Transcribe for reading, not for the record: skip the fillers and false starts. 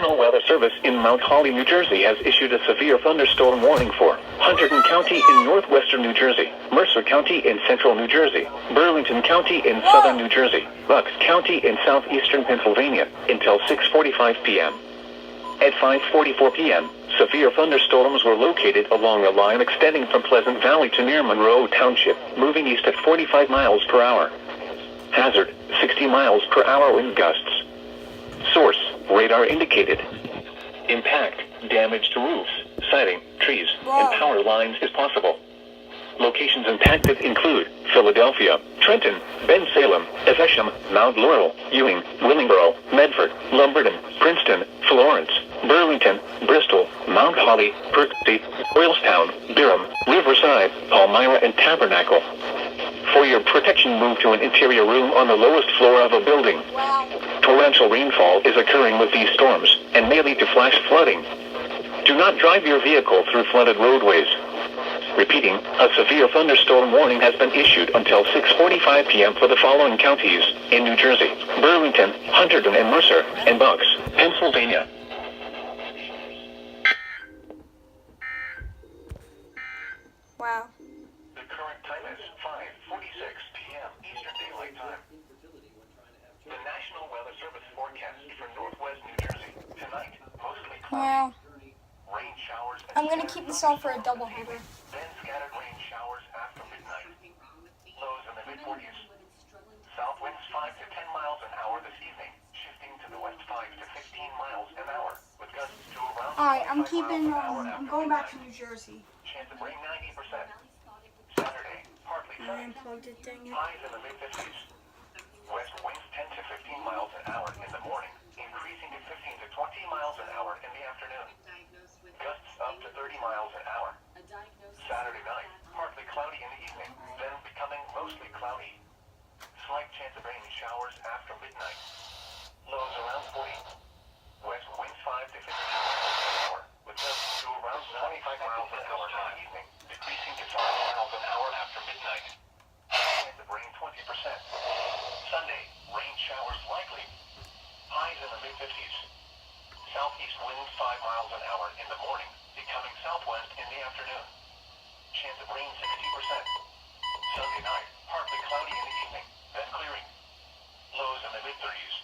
National Weather Service in Mount Holly, New Jersey has issued a severe thunderstorm warning for Hunterdon County in northwestern New Jersey, Mercer County in central New Jersey, Burlington County in southern New Jersey, Bucks County in southeastern Pennsylvania until 6:45 p.m. At 5:44 p.m., severe thunderstorms were located along a line extending from Pleasant Valley to near Monroe Township, moving east at 45 miles per hour. Hazard, 60 miles per hour wind gusts. Source, radar indicated. Impact, damage to roofs, siding, trees, and power lines is possible. Locations impacted include Philadelphia, Trenton, Bensalem, Evesham, Mount Laurel, Ewing, Willingboro, Medford, Lumberton, Princeton, Florence, Burlington, Bristol, Mount Holly, Berkeley, Doylestown, Durham, Riverside, Palmyra, and Tabernacle. For your protection, move to an interior room on the lowest floor of a building. Torrential rainfall is occurring with these storms and may lead to flash flooding. Do not drive your vehicle through flooded roadways. Repeating, a severe thunderstorm warning has been issued until 6:45 p.m. for the following counties in New Jersey: Burlington, Hunterdon and Mercer, and Bucks, Pennsylvania. Wow. The current time is 5:46 p.m. Eastern Daylight Time. The National Weather Service forecast for northwest New Jersey tonight, mostly cloudy. Wow. Rain showers. I'm gonna keep this all for a double header. Then scattered rain showers after midnight. Lows in the mid-40s. South winds 5 to 10 miles an hour this evening, shifting to the west 5 to 15 miles an hour, with gusts to around Alright, I'm 25 keeping, miles an hour I'm after going back to midnight. New Jersey. Chance of rain 90%. Saturday, partly I sunny. unplugged it, dang it. Highs in the mid-50s. West winds 10 to 15 miles an hour in the morning, increasing to 15 to 20 miles an hour in the afternoon. Gusts up to 30 miles an hour. Saturday night, partly cloudy in the evening, then becoming mostly cloudy. Slight chance of rain showers after midnight. Lows around 40. West winds 5 to 15 miles an hour, with gusts to around 25 miles an hour in the evening, decreasing to 5 miles an hour after midnight. Chance of rain 20%. Sunday, rain showers likely. Highs in the mid-50s. Southeast winds 5 miles an hour in the morning, becoming southwest in the afternoon. Chance of rain 60%. Sunday night, partly cloudy in the evening, then clearing. Lows in the mid-30s.